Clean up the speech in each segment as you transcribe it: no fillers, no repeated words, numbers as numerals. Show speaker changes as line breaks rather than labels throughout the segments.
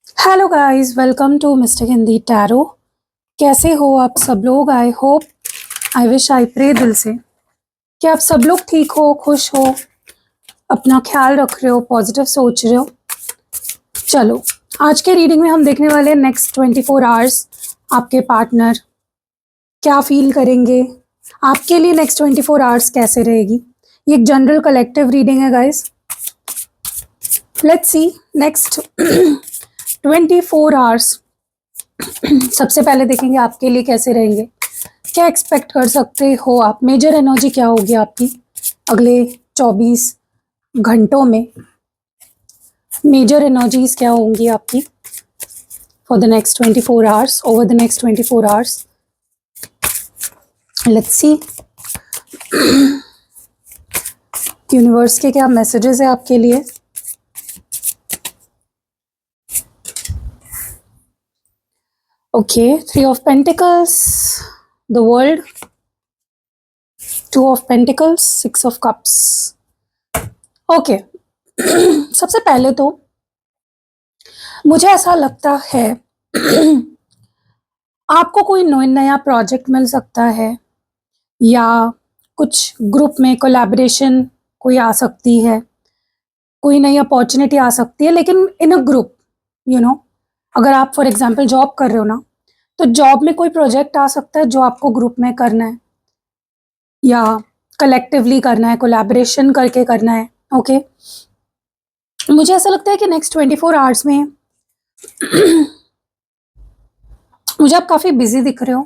Hello guys, welcome to mister Hindi tarot. कैसे हो आप सब लोग? I hope, I wish, I pray दिल से कि आप सब लोग ठीक हो, खुश हो, अपना ख्याल रख रहे हो, पॉजिटिव सोच रहे हो। चलो, आज के रीडिंग में हम देखने वाले हैं नेक्स्ट 24 आवर्स आपके पार्टनर क्या फील करेंगे, आपके लिए नेक्स्ट 24 आवर्स कैसे रहेगी। ये एक जनरल कलेक्टिव रीडिंग है guys. Let's see next 24 hours. सबसे पहले देखेंगे आपके लिए कैसे रहेंगे, क्या एक्सपेक्ट कर सकते हो आप, मेजर एनर्जी क्या होगी आपकी अगले 24 घंटों में। मेजर एनर्जीज क्या होंगी आपकी for the next 24 hours, over the next 24 hours. Let's see universe के क्या मैसेजेस है आपके लिए। Okay, 3 of pentacles, the world, 2 of pentacles, 6 of cups. Okay, सबसे पहले तो मुझे ऐसा लगता है आपको कोई नया प्रोजेक्ट मिल सकता है या कुछ ग्रुप में कोलैबोरेशन कोई आ सकती है, कोई नई अपॉर्चुनिटी आ सकती है, लेकिन इन अ ग्रुप। अगर आप फॉर एग्जांपल जॉब कर रहे हो ना, तो जॉब में कोई प्रोजेक्ट आ सकता है जो आपको ग्रुप में करना है या कलेक्टिवली करना है, कोलैबोरेशन करके करना है। ओके, मुझे ऐसा लगता है कि नेक्स्ट 24 आवर्स में मुझे आप काफ़ी बिजी दिख रहे हो।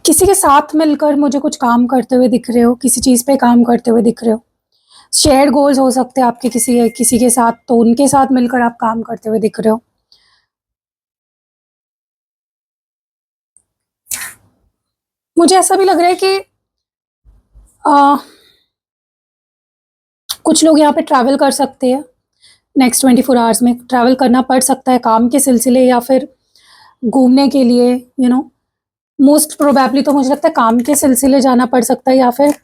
किसी के साथ मिलकर मुझे कुछ काम करते हुए दिख रहे हो, किसी चीज़ पे काम करते हुए दिख रहे हो। शेयर्ड गोल्स हो सकते हैं आपके किसी के साथ, तो उनके साथ मिलकर आप काम करते हुए दिख रहे हो। मुझे ऐसा भी लग रहा है कि कुछ लोग यहाँ पे ट्रैवल कर सकते हैं नेक्स्ट 24 आवर्स में। ट्रैवल करना पड़ सकता है काम के सिलसिले या फिर घूमने के लिए। मोस्ट प्रोबेबली तो मुझे लगता है काम के सिलसिले जाना पड़ सकता है या फिर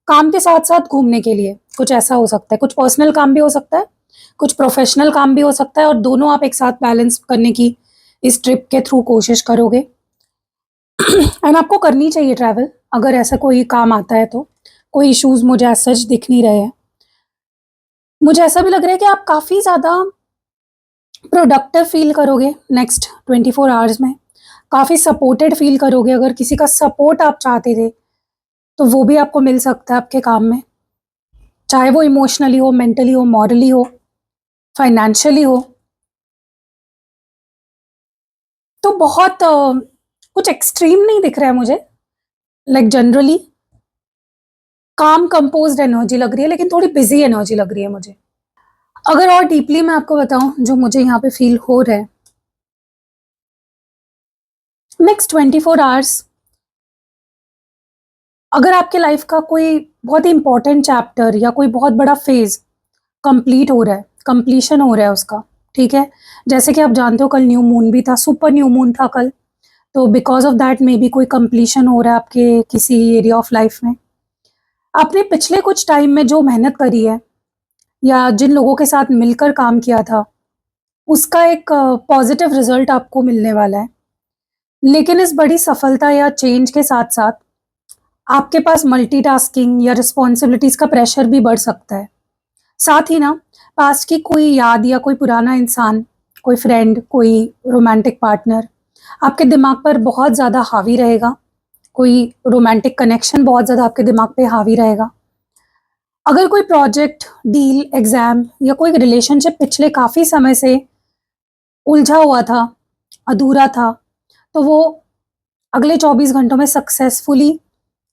काम के साथ साथ घूमने के लिए, कुछ ऐसा हो सकता है। कुछ पर्सनल काम भी हो सकता है, कुछ प्रोफेशनल काम भी हो सकता है, और दोनों आप एक साथ बैलेंस करने की इस ट्रिप के थ्रू कोशिश करोगे। एंड आपको करनी चाहिए ट्रैवल, अगर ऐसा कोई काम आता है तो। कोई इश्यूज मुझे ऐसा सच दिख नहीं रहे हैं। मुझे ऐसा भी लग रहा है कि आप काफ़ी ज़्यादा प्रोडक्टिव फील करोगे नेक्स्ट 24 आवर्स में, काफ़ी सपोर्टेड फील करोगे। अगर किसी का सपोर्ट आप चाहते थे तो वो भी आपको मिल सकता है आपके काम में, चाहे वो इमोशनली हो, मेंटली हो, मॉरली हो, फाइनेंशियली हो। तो बहुत कुछ एक्सट्रीम नहीं दिख रहा है मुझे, लाइक जनरली काम कंपोज्ड एनर्जी लग रही है, लेकिन थोड़ी बिजी एनर्जी लग रही है मुझे। अगर और डीपली मैं आपको बताऊं जो मुझे यहाँ पे फील हो रहा है, नेक्स्ट 24 आवर्स अगर आपके लाइफ का कोई बहुत ही इंपॉर्टेंट चैप्टर या कोई बहुत बड़ा फेज कंप्लीट हो रहा है, कंप्लीशन हो रहा है उसका, ठीक है। जैसे कि आप जानते हो कल न्यू मून भी था, सुपर न्यू मून था कल, तो because of that may be कोई कंप्लीशन हो रहा है आपके किसी एरिया ऑफ लाइफ में। आपने पिछले कुछ टाइम में जो मेहनत करी है या जिन लोगों के साथ मिलकर काम किया था, उसका एक पॉजिटिव रिजल्ट आपको मिलने वाला है। लेकिन इस बड़ी सफलता या चेंज के साथ साथ आपके पास मल्टीटास्किंग या रिस्पॉन्सिबिलिटीज का प्रेशर भी बढ़ सकता है। साथ ही ना, पास्ट की कोई याद या कोई पुराना इंसान, कोई फ्रेंड, कोई रोमांटिक पार्टनर आपके दिमाग पर बहुत ज़्यादा हावी रहेगा। कोई रोमांटिक कनेक्शन बहुत ज़्यादा आपके दिमाग पे हावी रहेगा। अगर कोई प्रोजेक्ट, डील, एग्ज़ाम या कोई रिलेशनशिप पिछले काफ़ी समय से उलझा हुआ था, अधूरा था, तो वो अगले 24 घंटों में सक्सेसफुली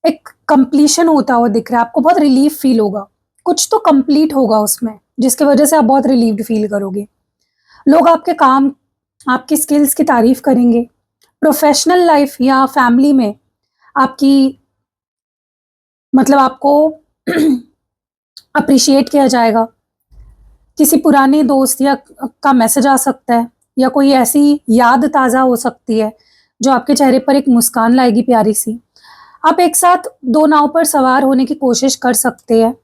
एक कंप्लीशन होता हुआ दिख रहा है। आपको बहुत रिलीफ फील होगा, कुछ तो कंप्लीट होगा उसमें, जिसकी वजह से आप बहुत रिलीव्ड फील करोगे। लोग आपके काम, आपकी स्किल्स की तारीफ करेंगे। प्रोफेशनल लाइफ या फैमिली में आपकी, मतलब आपको अप्रिशिएट किया जाएगा। किसी पुराने दोस्त या का मैसेज आ सकता है, या कोई ऐसी याद ताज़ा हो सकती है जो आपके चेहरे पर एक मुस्कान लाएगी प्यारी सी। आप एक साथ दो नाव पर सवार होने की कोशिश कर सकते हैं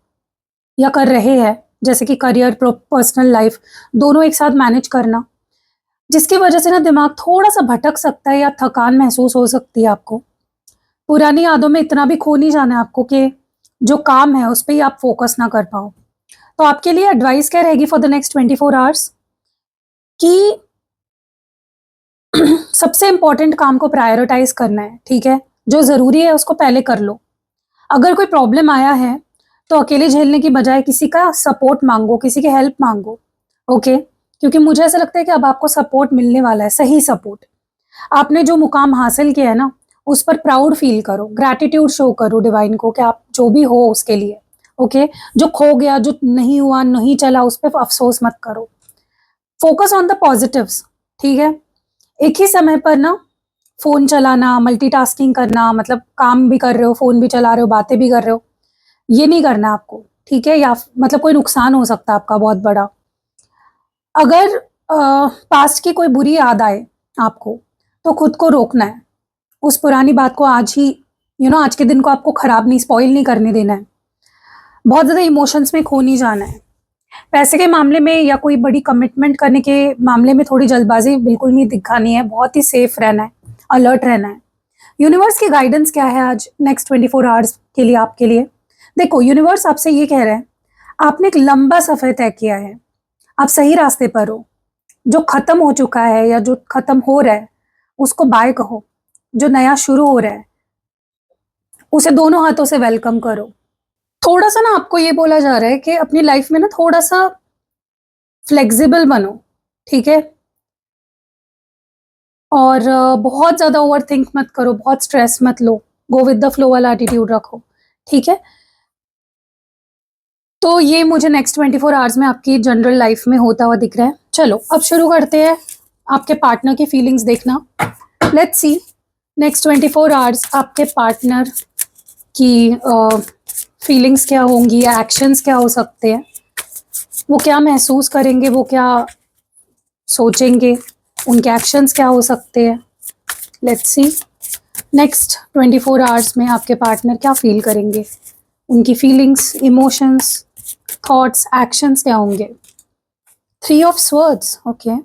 या कर रहे हैं। जैसे कि करियर, पर्सनल लाइफ, दोनों एक साथ मैनेज करना, जिसकी वजह से ना दिमाग थोड़ा सा भटक सकता है या थकान महसूस हो सकती है आपको। पुरानी यादों में इतना भी खो नहीं जाना है आपको कि जो काम है उस पे ही आप फोकस ना कर पाओ। तो आपके लिए एडवाइस क्या रहेगी फॉर द नेक्स्ट 24 आवर्स कि सबसे इम्पोर्टेंट काम को प्रायोरिटाइज करना है, ठीक है? जो ज़रूरी है उसको पहले कर लो। अगर कोई प्रॉब्लम आया है तो अकेले झेलने की बजाय किसी का सपोर्ट मांगो, किसी की हेल्प मांगो, ओके? क्योंकि मुझे ऐसा लगता है कि अब आपको सपोर्ट मिलने वाला है, सही सपोर्ट। आपने जो मुकाम हासिल किया है ना, उस पर प्राउड फील करो, ग्रैटिट्यूड शो करो डिवाइन को कि आप जो भी हो उसके लिए, ओके? जो खो गया, जो नहीं हुआ, नहीं चला, उस पर अफसोस मत करो। फोकस ऑन द पॉजिटिव्स, ठीक है? एक ही समय पर ना फ़ोन चलाना, मल्टीटास्किंग करना, मतलब काम भी कर रहे हो, फ़ोन भी चला रहे हो, बातें भी कर रहे हो, ये नहीं करना आपको, ठीक है? या मतलब कोई नुकसान हो सकता है आपका बहुत बड़ा। अगर पास्ट की कोई बुरी याद आए आपको, तो खुद को रोकना है। उस पुरानी बात को आज ही आज के दिन को आपको खराब नहीं, स्पॉइल नहीं करने देना है। बहुत ज़्यादा इमोशंस में खो नहीं जाना है। पैसे के मामले में या कोई बड़ी कमिटमेंट करने के मामले में थोड़ी जल्दबाजी बिल्कुल नहीं दिखानी है, बहुत ही सेफ रहना है, अलर्ट रहना है। यूनिवर्स की गाइडेंस क्या है आज नेक्स्ट 24 आवर्स के लिए आपके लिए? देखो, यूनिवर्स आपसे ये कह रहे हैं, आपने एक लंबा सफ़र तय किया है, आप सही रास्ते पर हो। जो खत्म हो चुका है या जो खत्म हो रहा है उसको बाय कहो, जो नया शुरू हो रहा है उसे दोनों हाथों से वेलकम करो। थोड़ा सा ना आपको ये बोला जा रहा है कि अपनी लाइफ में ना थोड़ा सा फ्लेक्सिबल बनो, ठीक है? और बहुत ज़्यादा ओवरथिंक मत करो, बहुत स्ट्रेस मत लो, गो विद द फ्लो वाला एटीट्यूड रखो, ठीक है? तो ये मुझे नेक्स्ट 24 आवर्स में आपकी जनरल लाइफ में होता हुआ दिख रहा है। चलो अब शुरू करते हैं आपके पार्टनर की फीलिंग्स देखना। लेट्स सी नेक्स्ट 24 आवर्स आपके पार्टनर की फीलिंग्स क्या होंगी या एक्शंस क्या हो सकते हैं, वो क्या महसूस करेंगे, वो क्या सोचेंगे, उनके एक्शंस क्या हो सकते हैं। लेट्स सी नेक्स्ट 24 आवर्स में आपके पार्टनर क्या फील करेंगे, उनकी फीलिंग्स, इमोशंस, थॉट्स, एक्शंस क्या होंगे। 3 ऑफ स्वर्ड्स, ओके।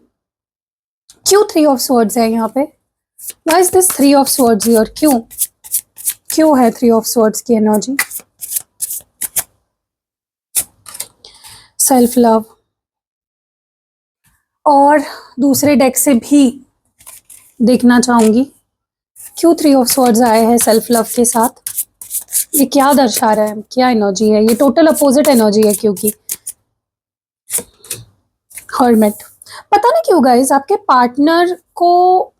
क्यों 3 ऑफ स्वर्ड्स है यहाँ पे? Why is this 3 of swords here? क्यों क्यों है 3 ऑफ स्वर्ड्स की एनर्जी? सेल्फ लव, और दूसरे डेक से भी देखना चाहूंगी क्यों 3 ऑफ स्वर्ड्स आए हैं सेल्फ लव के साथ। ये क्या दर्शा रहा है, क्या एनर्जी है? ये टोटल अपोजिट एनर्जी है, क्योंकि हर्मिट। पता नहीं क्यों गाइस, आपके पार्टनर को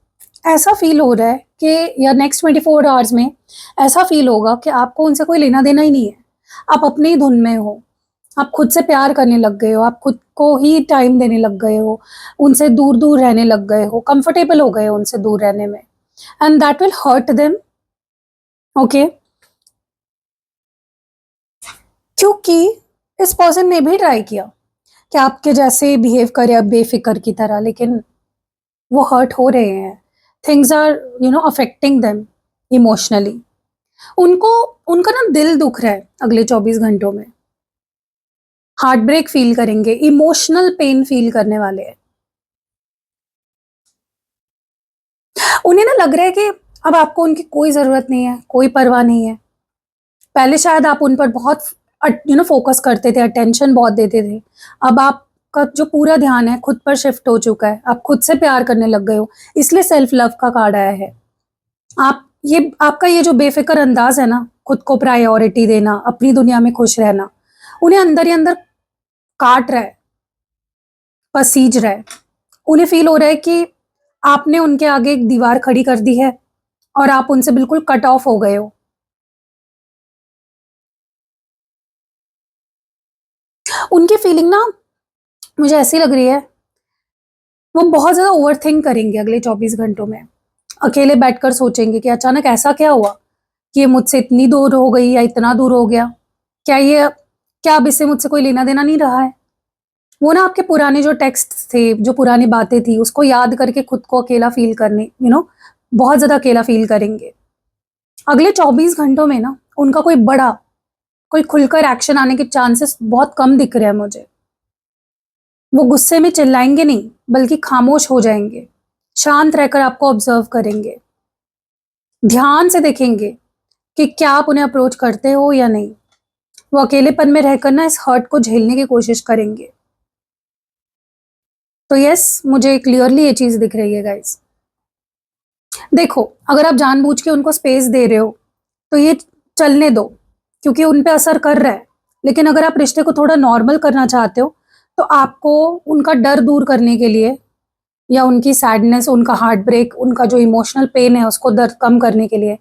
ऐसा फील हो रहा है कि या नेक्स्ट 24 आवर्स में ऐसा फील होगा कि आपको उनसे कोई लेना देना ही नहीं है। आप अपनी ही धुन में हो, आप खुद से प्यार करने लग गए हो, आप खुद को ही टाइम देने लग गए हो, उनसे दूर दूर रहने लग गए हो, कंफर्टेबल हो गए हो उनसे दूर रहने में, and that will hurt them, okay? क्योंकि इस पर्सन ने भी ट्राई किया कि आपके जैसे बिहेव करे अब बेफिक्र की तरह, लेकिन वो हर्ट हो रहे हैं। Things are affecting them emotionally. उनको उनका ना दिल दुख रहा है अगले 24 घंटों में, हार्ट ब्रेक फील करेंगे, इमोशनल पेन फील करने वाले हैं। उन्हें ना लग रहा है कि अब आपको उनकी कोई ज़रूरत नहीं है, कोई परवाह नहीं है। पहले शायद आप उन पर बहुत फोकस करते थे, अटेंशन बहुत देते थे। अब आपका जो पूरा ध्यान है खुद पर शिफ्ट हो चुका है, आप खुद से प्यार करने लग गए हो, इसलिए सेल्फ लव का कार्ड आया है। आपका ये जो बेफिक्र अंदाज है ना, खुद को प्रायोरिटी देना, अपनी दुनिया में खुश रहना, उन्हें अंदर ही अंदर काट रहा है, पसीज रहा है। उन्हें फील हो रहा है कि आपने उनके आगे एक दीवार खड़ी कर दी है और आप उनसे बिल्कुल कट ऑफ हो गए हो। उनकी फीलिंग ना मुझे ऐसी लग रही है, वो बहुत ज़्यादा ओवरथिंक करेंगे अगले 24 घंटों में। अकेले बैठकर सोचेंगे कि अचानक ऐसा क्या हुआ कि ये मुझसे इतनी दूर हो गई या इतना दूर हो गया। क्या अब इससे मुझसे कोई लेना देना नहीं रहा है? वो ना आपके पुराने जो टेक्स्ट थे, जो पुरानी बातें थी, उसको याद करके खुद को अकेला फील करने बहुत ज़्यादा अकेला फील करेंगे। अगले 24 घंटों में ना उनका कोई बड़ा कोई खुलकर एक्शन आने के चांसेस बहुत कम दिख रहे हैं मुझे। वो गुस्से में चिल्लाएंगे नहीं, बल्कि खामोश हो जाएंगे, शांत रहकर आपको ऑब्जर्व करेंगे, ध्यान से देखेंगे कि क्या आप उन्हें अप्रोच करते हो या नहीं। वो अकेलेपन में रहकर ना इस हर्ट को झेलने की कोशिश करेंगे। तो यस, मुझे क्लियरली ये चीज दिख रही है गाइस। देखो, अगर आप जानबूझ के उनको स्पेस दे रहे हो तो ये चलने दो, क्योंकि उन पे असर कर रहा है। लेकिन अगर आप रिश्ते को थोड़ा नॉर्मल करना चाहते हो तो आपको उनका डर दूर करने के लिए, या उनकी सैडनेस, उनका हार्ट ब्रेक, उनका जो इमोशनल पेन है उसको दर्द कम करने के लिए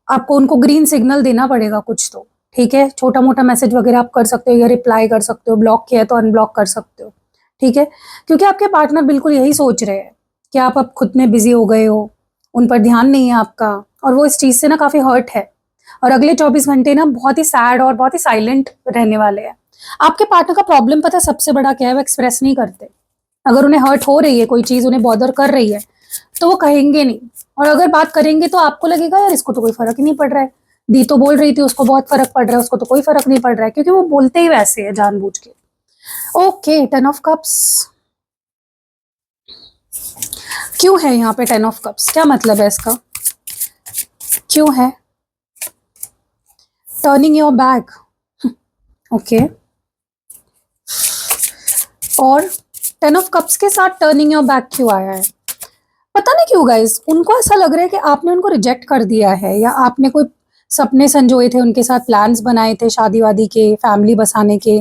आपको उनको ग्रीन सिग्नल देना पड़ेगा कुछ तो। ठीक है, छोटा मोटा मैसेज वगैरह आप कर सकते हो, या रिप्लाई कर सकते हो, ब्लॉक किया है तो अनब्लॉक कर सकते हो। ठीक है, क्योंकि आपके पार्टनर बिल्कुल यही सोच रहे हैं कि आप अब खुद में बिजी हो गए हो, उन पर ध्यान नहीं है आपका, और वो इस चीज से ना काफी हर्ट है। और अगले 24 घंटे ना बहुत ही सैड और बहुत ही साइलेंट रहने वाले हैं। आपके पार्टनर का प्रॉब्लम पता है सबसे बड़ा क्या है? वो एक्सप्रेस नहीं करते। अगर उन्हें हर्ट हो रही है, कोई चीज उन्हें बॉदर कर रही है, तो वो कहेंगे नहीं। और अगर बात करेंगे तो आपको लगेगा यार इसको तो कोई फर्क ही नहीं पड़ रहा है, दी तो बोल रही थी उसको बहुत फर्क पड़ रहा है, उसको तो कोई फर्क नहीं पड़ रहा है, क्योंकि वो बोलते ही वैसे है जानबूझ के। ओके, 10 ऑफ कप्स क्यों है यहाँ पे? 10 ऑफ कप्स क्या मतलब है इसका? क्यों है टर्निंग योर बैक? ओके, और 10 ऑफ कप्स के साथ टर्निंग योर बैक क्यों आया है? पता नहीं क्यों गाइस, उनको ऐसा लग रहा है कि आपने उनको रिजेक्ट कर दिया है, या आपने कोई सपने संजोए थे, उनके साथ प्लान्स बनाए थे शादी वादी के, फैमिली बसाने के,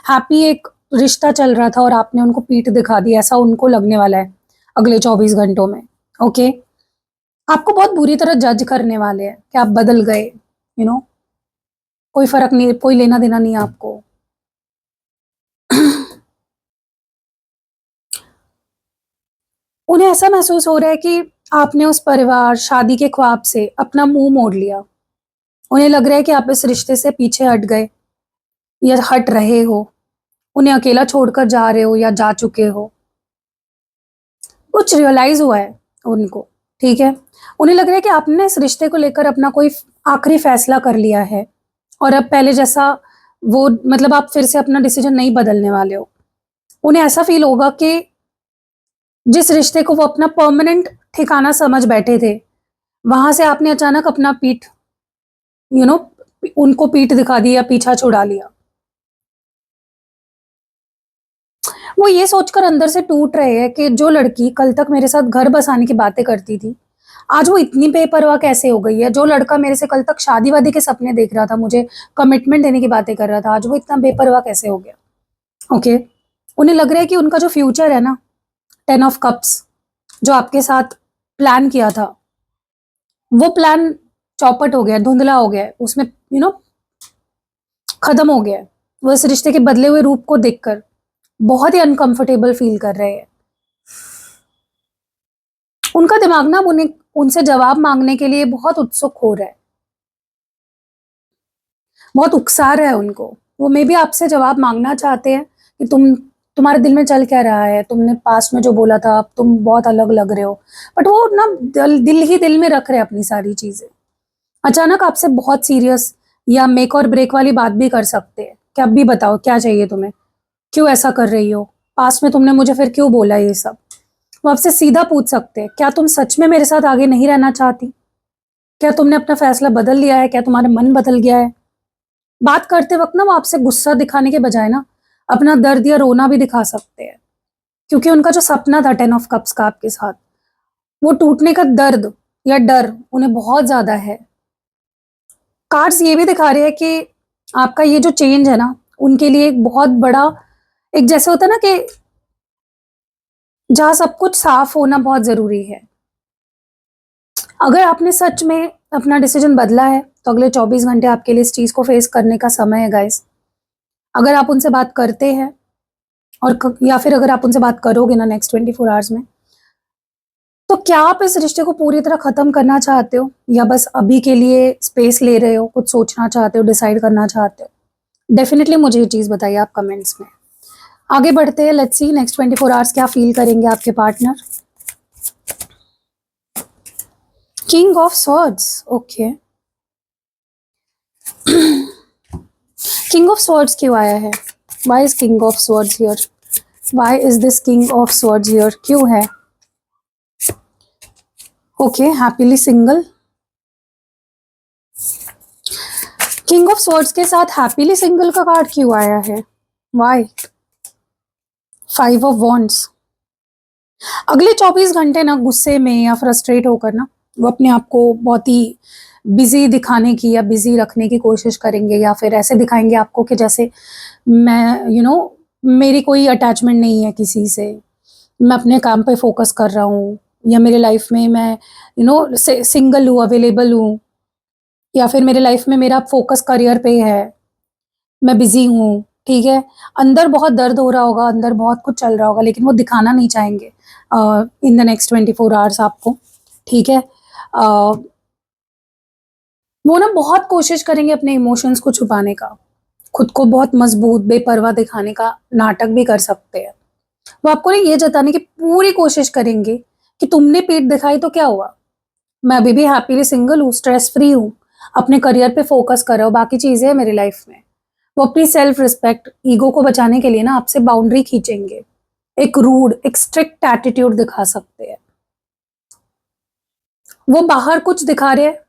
हैप्पी एक रिश्ता चल रहा था और आपने उनको पीठ दिखा दी, ऐसा उनको लगने वाला है अगले 24 घंटों में। ओके, आपको बहुत बुरी तरह जज करने वाले हैं कि आप बदल गए, कोई फर्क नहीं, कोई लेना देना नहीं है आपको। उन्हें ऐसा महसूस हो रहा है कि आपने उस परिवार, शादी के ख्वाब से अपना मुंह मोड़ लिया। उन्हें लग रहा है कि आप इस रिश्ते से पीछे हट गए या हट रहे हो, उन्हें अकेला छोड़कर जा रहे हो या जा चुके हो। कुछ रियलाइज हुआ है उनको। ठीक है, उन्हें लग रहा है कि आपने इस रिश्ते को लेकर अपना कोई आखिरी फैसला कर लिया है, और अब पहले जैसा वो, मतलब आप फिर से अपना डिसीजन नहीं बदलने वाले हो। उन्हें ऐसा फील होगा कि जिस रिश्ते को वो अपना परमानेंट ठिकाना समझ बैठे थे, वहां से आपने अचानक अपना पीठ, यू नो उनको पीठ दिखा दी या पीछा छुड़ा लिया। वो ये सोचकर अंदर से टूट रहे हैं कि जो लड़की कल तक मेरे साथ घर बसाने की बातें करती थी, आज वो इतनी बेपरवाह कैसे हो गई है। जो लड़का मेरे से कल तक शादी वादी के सपने देख रहा था, मुझे कमिटमेंट देने की बातें कर रहा था, आज वो इतना बेपरवाह कैसे हो गया। ओके, उन्हें लग रहा है कि उनका जो फ्यूचर है ना, 10 ऑफ कप्स, जो आपके साथ प्लान किया था, वो प्लान चौपट हो गया, धुंधला हो गया, उसमें खत्म हो गया। वो इस रिश्ते के बदले हुए रूप को देखकर बहुत ही अनकंफर्टेबल फील कर रहे हैं। उनका दिमाग ना उन्हें उनसे जवाब मांगने के लिए बहुत उत्सुक हो रहा है, बहुत उकसा रहा है उनको। वो मे भी आपसे जवाब मांगना चाहते हैं कि तुम्हारे दिल में चल क्या रहा है, तुमने पास्ट में जो बोला था, अब तुम बहुत अलग लग रहे हो। बट वो ना दिल ही दिल में रख रहे हैं अपनी सारी चीजें। अचानक आपसे बहुत सीरियस या मेक और ब्रेक वाली बात भी कर सकते हैं कि अब भी बताओ क्या चाहिए तुम्हें, क्यों ऐसा कर रही हो, पास्ट में तुमने मुझे फिर क्यों बोला ये सब। वो आपसे सीधा पूछ सकते हैं, क्या तुम सच में मेरे साथ आगे नहीं रहना चाहती? क्या तुमने अपना फैसला बदल लिया है? क्या तुम्हारा मन बदल गया है? बात करते वक्त ना वो आपसे गुस्सा दिखाने के बजाय ना अपना दर्द या रोना भी दिखा सकते हैं, क्योंकि उनका जो सपना था 10 ऑफ कप्स का आपके साथ, वो टूटने का दर्द या डर उन्हें बहुत ज्यादा है। कार्ड्स ये भी दिखा रहे हैं कि आपका ये जो चेंज है ना, उनके लिए एक बहुत बड़ा, एक जैसे होता है ना कि जहां सब कुछ साफ होना बहुत जरूरी है। अगर आपने सच में अपना डिसीजन बदला है तो अगले 24 घंटे आपके लिए इस चीज को फेस करने का समय है गाइस। अगर आप उनसे बात करते हैं, और या फिर अगर आप उनसे बात करोगे ना नेक्स्ट 24 आवर्स में, तो क्या आप इस रिश्ते को पूरी तरह खत्म करना चाहते हो, या बस अभी के लिए स्पेस ले रहे हो, कुछ सोचना चाहते हो, डिसाइड करना चाहते हो? डेफिनेटली मुझे ये चीज बताइए आप कमेंट्स में। आगे बढ़ते हैं, लेट्स सी नेक्स्ट 24 आवर्स क्या फील करेंगे आपके partner. King of swords, okay. King of swords क्यों आया है? Why is king of swords here? Why is this king of swords here? क्यों है? Okay, happily single. King of swords के साथ हैप्पीली सिंगल का कार्ड क्यों आया है? वाई? 5 of wands. अगले 24 घंटे ना गुस्से में या फ्रस्ट्रेट होकर ना वो अपने आप को बहुत ही बिजी दिखाने की या बिजी रखने की कोशिश करेंगे, या फिर ऐसे दिखाएंगे आपको कि जैसे मैं मेरी कोई अटैचमेंट नहीं है किसी से, मैं अपने काम पे फोकस कर रहा हूँ, या मेरे लाइफ में मैं सिंगल हूँ, अवेलेबल हूँ, या फिर मेरे लाइफ में मेरा फोकस करियर पे है, मैं बिजी हूँ, ठीक है। अंदर बहुत दर्द हो रहा होगा, अंदर बहुत कुछ चल रहा होगा, लेकिन वो दिखाना नहीं चाहेंगे इन द नेक्स्ट 24 आवर्स आपको, ठीक है। वो ना बहुत कोशिश करेंगे अपने इमोशंस को छुपाने का, खुद को बहुत मजबूत बेपरवाह दिखाने का नाटक भी कर सकते हैं। वो आपको ना ये जताने की पूरी कोशिश करेंगे कि तुमने पीठ दिखाई तो क्या हुआ, मैं अभी भी हैप्पीली सिंगल हूँ, स्ट्रेस फ्री हूँ, अपने करियर पे फोकस कर रहा हूँ, बाकी चीजें हैं मेरी लाइफ में। वो अपनी सेल्फ रिस्पेक्ट, ईगो को बचाने के लिए ना आपसे बाउंड्री खींचेंगे, एक रूड, एक स्ट्रिक्ट एटीट्यूड दिखा सकते हैं। वो बाहर कुछ दिखा रहे हैं,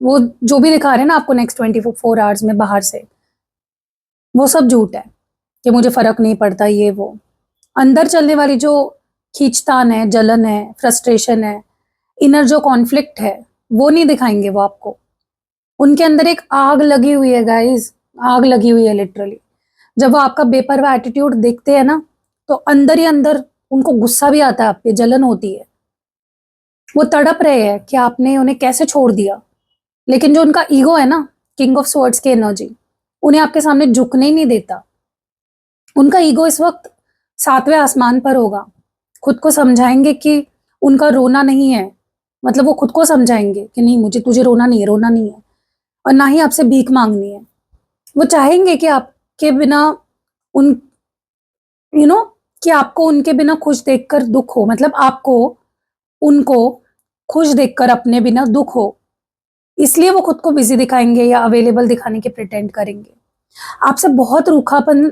वो जो भी दिखा रहे हैं ना आपको नेक्स्ट 24 आवर्स में बाहर से, वो सब झूठ है कि मुझे फर्क नहीं पड़ता ये वो। अंदर चलने वाली जो खींचतान है, जलन है, फ्रस्ट्रेशन है, इनर जो कॉन्फ्लिक्ट है, वो नहीं दिखाएंगे वो आपको। उनके अंदर एक आग लगी हुई है गाइस, आग लगी हुई है लिटरली। जब वो आपका बेपरवाह एटीट्यूड देखते हैं ना, तो अंदर ही अंदर उनको गुस्सा भी आता है, आप पे जलन होती है। वो तड़प रहे हैं कि आपने उन्हें कैसे छोड़ दिया, लेकिन जो उनका ईगो है ना, किंग ऑफ स्वॉर्ड्स की एनर्जी, उन्हें आपके सामने झुकने ही नहीं देता। उनका ईगो इस वक्त 7वें आसमान पर होगा। खुद को समझाएंगे कि उनका रोना नहीं है, मतलब वो खुद को समझाएंगे कि नहीं, मुझे तुझे रोना नहीं है, रोना नहीं है, और ना ही आपसे भीख मांगनी है। वो चाहेंगे कि आपके बिना उन यू नो कि आपको उनके बिना खुश देखकर दुख हो, मतलब आपको उनको खुश देखकर अपने बिना दुख हो, इसलिए वो खुद को बिजी दिखाएंगे या अवेलेबल दिखाने के प्रिटेंड करेंगे। आपसे बहुत रूखापन,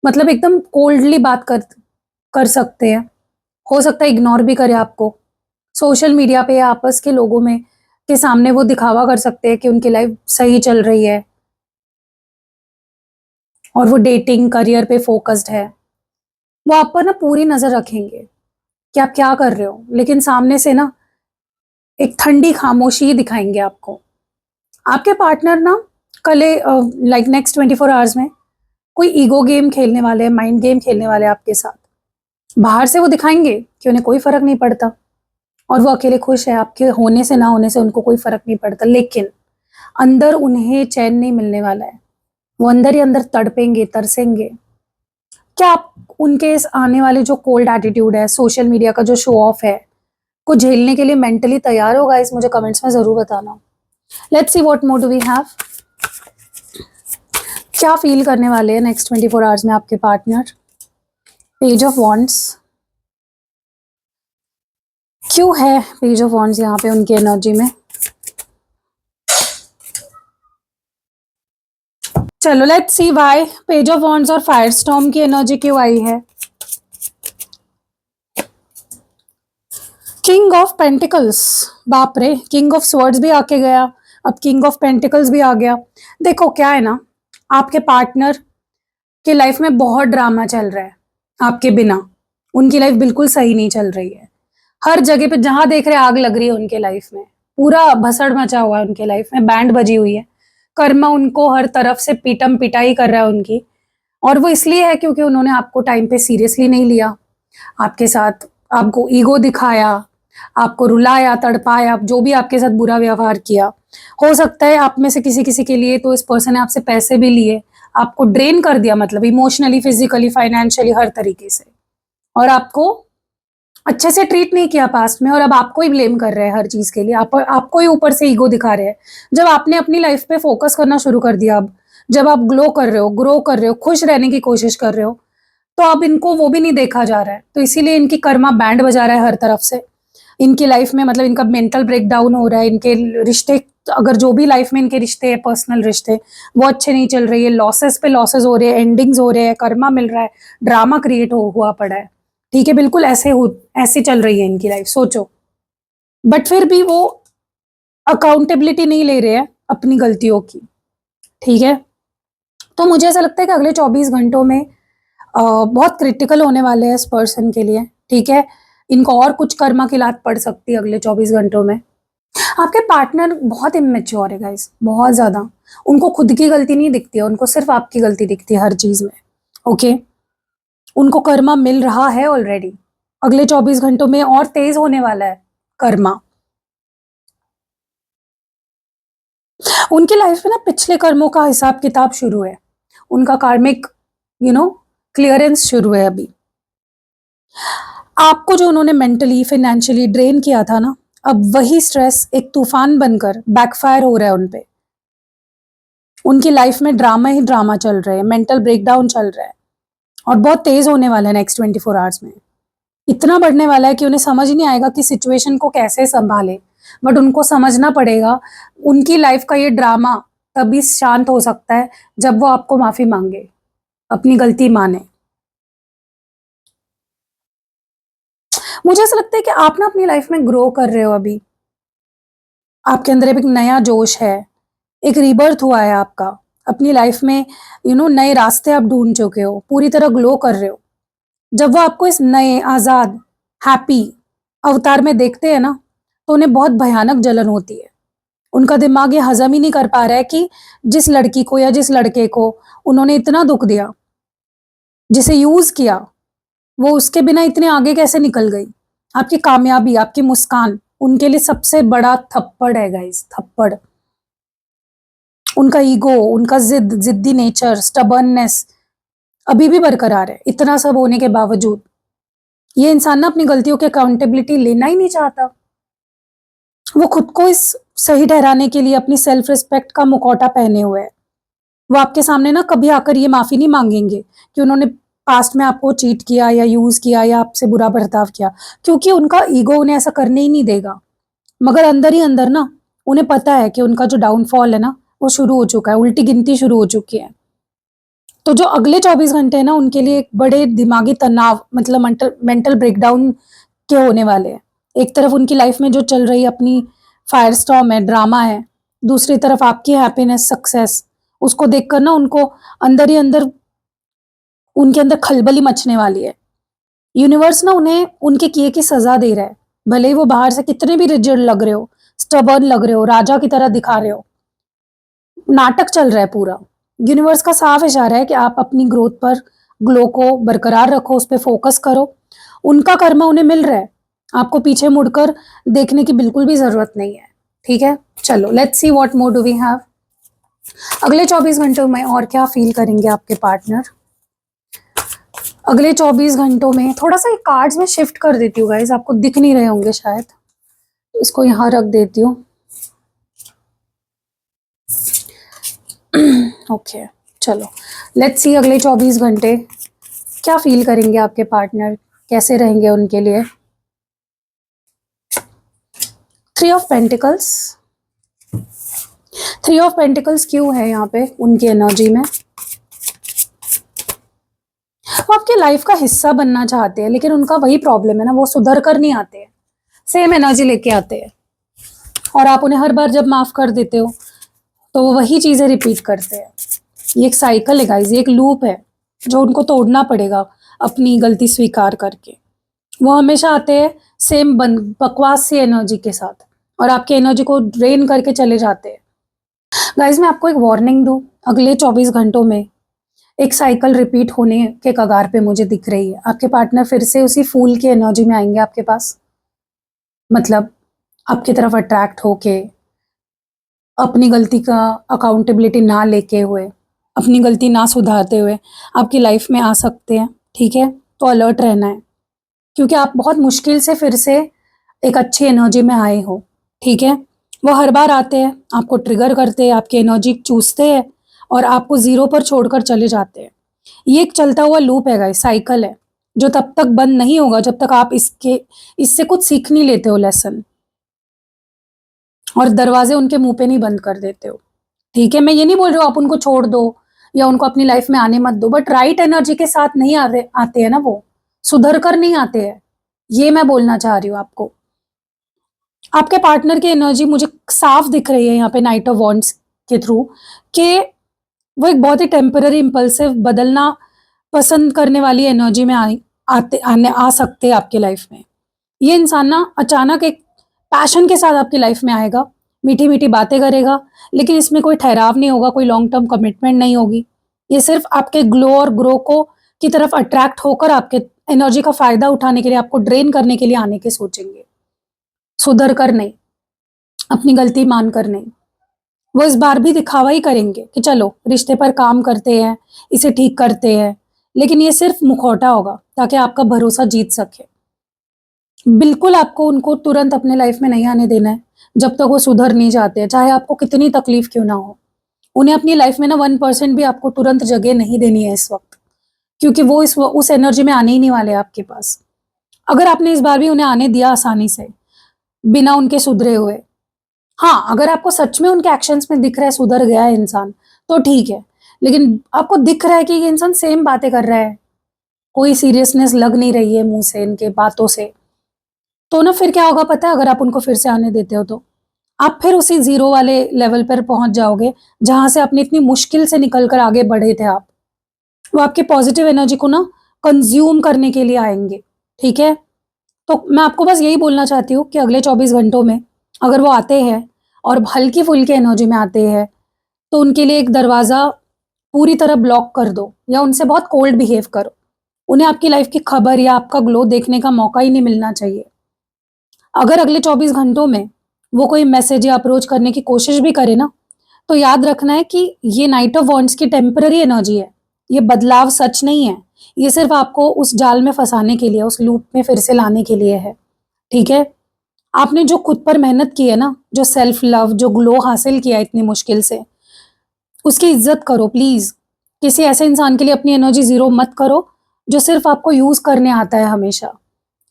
मतलब एकदम कोल्डली बात कर सकते हैं। हो सकता है इग्नोर भी करे आपको। सोशल मीडिया पे या आपस के लोगों में के सामने वो दिखावा कर सकते हैं कि उनकी लाइफ सही चल रही है और वो डेटिंग करियर पे फोकस्ड है। वो आप पर ना पूरी नजर रखेंगे कि आप क्या कर रहे हो, लेकिन सामने से ना एक ठंडी खामोशी दिखाएंगे आपको। आपके पार्टनर ना कल लाइक नेक्स्ट 24 आवर्स में कोई ईगो गेम खेलने वाले हैं, माइंड गेम खेलने वाले हैं आपके साथ। बाहर से वो दिखाएंगे कि उन्हें कोई फर्क नहीं पड़ता और वो अकेले खुश है, आपके होने से ना होने से उनको कोई फर्क नहीं पड़ता, लेकिन अंदर उन्हें चैन नहीं मिलने वाला है। वो अंदर ही अंदर तड़पेंगे, तरसेंगे। क्या आप उनके इस आने वाले जो कोल्ड एटीट्यूड है, सोशल मीडिया का जो शो ऑफ है, को झेलने के लिए मेंटली तैयार हो गाइस? मुझे कमेंट्स में जरूर बताना। Let's see what more do we have. क्या फील करने वाले हैं नेक्स्ट 24 आवर्स में आपके पार्टनर? Page of wands. क्यों है पेज ऑफ वॉन्ड्स यहाँ पे उनकी एनर्जी में? चलो let's C why page of wands और फायर स्टॉर्म की एनर्जी क्यों आई है। किंग ऑफ पेंटिकल्स, बाप रे, किंग ऑफ स्वर्ड्स भी आके गया, अब किंग ऑफ पेंटिकल्स भी आ गया। देखो क्या है ना, आपके पार्टनर की लाइफ में बहुत ड्रामा चल रहा है आपके बिना। उनकी लाइफ बिल्कुल सही नहीं चल रही है। हर जगह पे जहां देख रहे आग लग रही है उनके लाइफ में, पूरा भसड़ मचा हुआ है उनके लाइफ में, बैंड बजी हुई है। कर्मा उनको हर तरफ से पीटम पिटाई कर रहा है उनकी, और वो इसलिए है क्योंकि उन्होंने आपको टाइम पे सीरियसली नहीं लिया, आपके साथ आपको ईगो दिखाया, आपको रुलाया, तड़पाया, जो भी आपके साथ बुरा व्यवहार किया। हो सकता है आप में से किसी किसी के लिए तो इस पर्सन ने आपसे पैसे भी लिए, आपको ड्रेन कर दिया, मतलब इमोशनली, फिजिकली, फाइनेंशियली, हर तरीके से, और आपको अच्छे से ट्रीट नहीं किया पास्ट में, और अब आपको ही ब्लेम कर रहे हैं हर चीज के लिए। आपको ही ऊपर से ईगो दिखा रहे हैं। जब आपने अपनी लाइफ पे फोकस करना शुरू कर दिया, अब जब आप ग्लो कर रहे हो, ग्रो कर रहे हो, खुश रहने की कोशिश कर रहे हो, तो अब इनको वो भी नहीं देखा जा रहा है, तो इसीलिए इनकी कर्मा बैंड बजा रहा है हर तरफ से। इनकी लाइफ में मतलब इनका मेंटल ब्रेकडाउन हो रहा है, इनके रिश्ते, अगर जो भी लाइफ में इनके रिश्ते हैं, पर्सनल रिश्ते, वो अच्छे नहीं चल रही है, लॉसेस पे लॉसेस हो रहे हैं, एंडिंग्स हो रहे हैं, कर्मा मिल रहा है, ड्रामा क्रिएट हुआ पड़ा है। ठीक है, बिल्कुल ऐसे चल रही है इनकी लाइफ, सोचो। बट फिर भी वो अकाउंटेबिलिटी नहीं ले रहे हैं अपनी गलतियों की। ठीक है, तो मुझे ऐसा लगता है कि अगले 24 घंटों में बहुत क्रिटिकल होने वाले हैं इस पर्सन के लिए। ठीक है, इनको और कुछ कर्मा की लात पड़ सकती है अगले 24 घंटों में। आपके पार्टनर बहुत इमेच्योर है गाइस, बहुत ज़्यादा। उनको खुद की गलती नहीं दिखती है, उनको सिर्फ आपकी गलती दिखती है हर चीज़ में। ओके, उनको कर्मा मिल रहा है ऑलरेडी, अगले 24 घंटों में और तेज होने वाला है कर्मा। उनकी लाइफ में ना पिछले कर्मों का हिसाब किताब शुरू है, उनका कार्मिक क्लियरेंस शुरू है अभी। आपको जो उन्होंने मेंटली फाइनेंशियली ड्रेन किया था ना, अब वही स्ट्रेस एक तूफान बनकर बैकफायर हो रहा है उन पे। उनकी लाइफ में ड्रामा ही ड्रामा चल रहे हैं, मेंटल ब्रेकडाउन चल रहा है, और बहुत तेज होने वाला है नेक्स्ट 24 आवर्स में। इतना बढ़ने वाला है कि उन्हें समझ ही नहीं आएगा कि सिचुएशन को कैसे संभाले। बट उनको समझना पड़ेगा, उनकी लाइफ का ये ड्रामा तभी शांत हो सकता है जब वो आपको माफी मांगे, अपनी गलती माने। मुझे ऐसा लगता है कि आप ना अपनी लाइफ में ग्रो कर रहे हो अभी, आपके अंदर एक नया जोश है, एक रीबर्थ हुआ है आपका अपनी लाइफ में। नए रास्ते आप ढूंढ चुके हो, पूरी तरह ग्लो कर रहे हो। जब वो आपको इस नए आजाद हैप्पी अवतार में देखते हैं ना, तो उन्हें बहुत भयानक जलन होती है। उनका दिमाग ये हजम ही नहीं कर पा रहा है कि जिस लड़की को या जिस लड़के को उन्होंने इतना दुख दिया, जिसे यूज किया, वो उसके बिना इतने आगे कैसे निकल गई। आपकी कामयाबी, आपकी मुस्कान उनके लिए सबसे बड़ा थप्पड़ है गाइस, थप्पड़। उनका ईगो, उनका जिद्दी नेचर, स्टबर्ननेस अभी भी बरकरार है। इतना सब होने के बावजूद ये इंसान ना अपनी गलतियों की अकाउंटेबिलिटी लेना ही नहीं चाहता। वो खुद को इस सही ठहराने के लिए अपनी सेल्फ रिस्पेक्ट का मुखौटा पहने हुए है। वो आपके सामने ना कभी आकर ये माफी नहीं मांगेंगे कि उन्होंने पास्ट में आपको चीट किया या यूज किया या आपसे बुरा बर्ताव किया, क्योंकि उनका ईगो उन्हें ऐसा करने ही नहीं देगा। मगर अंदर ही अंदर ना उन्हें पता है कि उनका जो डाउनफॉल है ना, वो शुरू हो चुका है, उल्टी गिनती शुरू हो चुकी है। तो जो अगले 24 घंटे हैं ना, उनके लिए एक बड़े दिमागी तनाव, मतलब मेंटल ब्रेकडाउन के होने वाले हैं। एक तरफ उनकी लाइफ में जो चल रही अपनी फायर स्टॉर्म है, ड्रामा है, दूसरी तरफ आपकी हैप्पीनेस, सक्सेस, उसको देखकर ना उनको अंदर ही अंदर, उनके अंदर खलबली मचने वाली है। यूनिवर्स ना उन्हें उनके किए की सजा दे रहा है, भले ही वो बाहर से कितने भी रिजिड लग रहे हो, स्टबर्न लग रहे हो, राजा की तरह दिखा रहे हो। नाटक चल रहा है पूरा। यूनिवर्स का साफ इशारा है कि आप अपनी ग्रोथ पर, ग्लो को बरकरार रखो, उस पर फोकस करो। उनका कर्मा उन्हें मिल रहा है, आपको पीछे मुड़कर देखने की बिल्कुल भी जरूरत नहीं है। ठीक है, चलो let's see what more do we have. अगले 24 घंटों में और क्या फील करेंगे आपके पार्टनर। अगले 24 घंटों में थोड़ा सा कार्ड्स में शिफ्ट कर देती हूँ गाइज, आपको दिख नहीं रहे होंगे शायद, इसको यहाँ रख देती हूँ। ओके, चलो लेट्स सी अगले 24 घंटे क्या फील करेंगे आपके पार्टनर, कैसे रहेंगे उनके लिए। 3 ऑफ पेंटिकल्स। 3 ऑफ पेंटिकल्स क्यों है यहाँ पे उनकी एनर्जी में। वो आपके लाइफ का हिस्सा बनना चाहते हैं, लेकिन उनका वही प्रॉब्लम है ना, वो सुधर कर नहीं आते हैं, सेम एनर्जी लेके आते हैं। और आप उन्हें हर बार जब माफ कर देते हो तो वो वही चीजें रिपीट करते हैं। ये एक साइकिल है गाइस, ये एक लूप है जो उनको तोड़ना पड़ेगा अपनी गलती स्वीकार करके। वो हमेशा आते हैं सेम बकवास सी एनर्जी के साथ और आपकी एनर्जी को ड्रेन करके चले जाते हैं। गाइस मैं आपको एक वार्निंग दूं, अगले 24 घंटों में एक साइकिल रिपीट होने के कगार पे मुझे दिख रही है। आपके पार्टनर फिर से उसी फूल की एनर्जी में आएंगे आपके पास, मतलब आपकी तरफ अट्रैक्ट होके, अपनी गलती का अकाउंटेबिलिटी ना लेके हुए, अपनी गलती ना सुधारते हुए आपकी लाइफ में आ सकते हैं। ठीक है, तो अलर्ट रहना है, क्योंकि आप बहुत मुश्किल से फिर से एक अच्छी एनर्जी में आए हो। ठीक है, वो हर बार आते हैं, आपको ट्रिगर करते हैं, आपकी एनर्जी चूसते हैं और आपको जीरो पर छोड़कर चले जाते हैं। ये एक चलता हुआ लूप है गाइस, साइकिल है। जो तब तक बंद नहीं होगा जब तक आप इससे कुछ सीख नहीं लेते हो लेसन, और दरवाजे उनके मुंह पे नहीं बंद कर देते हो। ठीक है, मैं ये नहीं बोल रही हूँ आप उनको छोड़ दो या उनको अपनी लाइफ में आने मत दो, बट राइट एनर्जी के साथ नहीं आते हैं ना, वो सुधर कर नहीं आते हैं। ये मैं बोलना चाह रही हूँ आपको। आपके पार्टनर की एनर्जी मुझे साफ दिख रही है यहाँ पे नाइट ऑफ वॉन्ड्स के थ्रू, कि वो एक बहुत ही टेम्पररी इम्पल्सिव बदलना पसंद करने वाली एनर्जी में आ सकते हैं आपकी लाइफ में। ये इंसान ना अचानक एक पैशन के साथ आपकी लाइफ में आएगा, मीठी मीठी बातें करेगा, लेकिन इसमें कोई ठहराव नहीं होगा, कोई लॉन्ग टर्म कमिटमेंट नहीं होगी। ये सिर्फ आपके ग्लो और ग्रो को की तरफ अट्रैक्ट होकर आपके एनर्जी का फायदा उठाने के लिए, आपको ड्रेन करने के लिए आने के सोचेंगे, सुधर कर नहीं, अपनी गलती मान कर नहीं। वो इस बार भी दिखावा ही करेंगे कि चलो रिश्ते पर काम करते हैं, इसे ठीक करते हैं, लेकिन ये सिर्फ मुखौटा होगा ताकि आपका भरोसा जीत सके। बिल्कुल आपको उनको तुरंत अपने लाइफ में नहीं आने देना है जब तक वो सुधर नहीं जाते हैं, चाहे आपको कितनी तकलीफ क्यों ना हो। उन्हें अपनी लाइफ में ना 1% भी आपको तुरंत जगह नहीं देनी है इस वक्त, क्योंकि वो उस एनर्जी में आने ही नहीं वाले आपके पास। अगर आपने इस बार भी उन्हें आने दिया आसानी से, बिना उनके सुधरे हुए, हाँ, अगर आपको सच में उनके एक्शंस में दिख रहा है सुधर गया है इंसान, तो ठीक है, लेकिन आपको दिख रहा है कि ये इंसान सेम बातें कर रहा है, कोई सीरियसनेस लग नहीं रही है मुंह से, इनके बातों से, तो ना फिर क्या होगा पता है? अगर आप उनको फिर से आने देते हो तो आप फिर उसी जीरो वाले लेवल पर पहुंच जाओगे जहां से अपनी इतनी मुश्किल से निकल कर आगे बढ़े थे आप। वो आपके पॉजिटिव एनर्जी को ना कंज्यूम करने के लिए आएंगे। ठीक है, तो मैं आपको बस यही बोलना चाहती हूँ कि अगले 24 घंटों में अगर वो आते हैं और हल्की फुल्की एनर्जी में आते हैं, तो उनके लिए एक दरवाज़ा पूरी तरह ब्लॉक कर दो या उनसे बहुत कोल्ड बिहेव करो। उन्हें आपकी लाइफ की खबर या आपका ग्लो देखने का मौका ही नहीं मिलना चाहिए। अगर अगले 24 घंटों में वो कोई मैसेज या अप्रोच करने की कोशिश भी करे ना, तो याद रखना है कि ये नाइट ऑफ वॉन्ड्स की टेम्पररी एनर्जी है। ये बदलाव सच नहीं है। ये सिर्फ आपको उस जाल में फंसाने के लिए, उस लूप में फिर से लाने के लिए है। ठीक है? आपने जो खुद पर मेहनत की है ना, जो सेल्फ लव, जो ग्लो हासिल किया इतनी मुश्किल से, उसकी इज्जत करो प्लीज़। किसी ऐसे इंसान के लिए अपनी एनर्जी ज़ीरो मत करो, जो सिर्फ आपको यूज़ करने आता है हमेशा।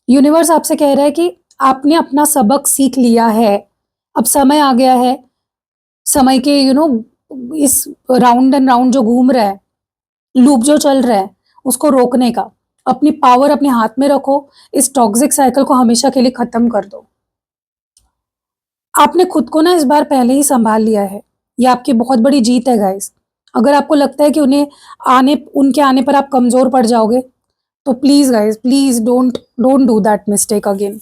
यूनिवर्स आपसे कह रहा है कि आपने अपना सबक सीख लिया है। अब समय आ गया है, समय के इस राउंड एंड राउंड जो घूम रहा है, लूप जो चल रहा है, उसको रोकने का। अपनी पावर अपने हाथ में रखो, इस टॉक्सिक साइकिल को हमेशा के लिए खत्म कर दो। आपने खुद को ना इस बार पहले ही संभाल लिया है। ये आपकी बहुत बड़ी जीत है गाइस। अगर आपको लगता है कि उनके आने पर आप कमजोर पड़ जाओगे, तो please guys, please don't don't do that mistake again.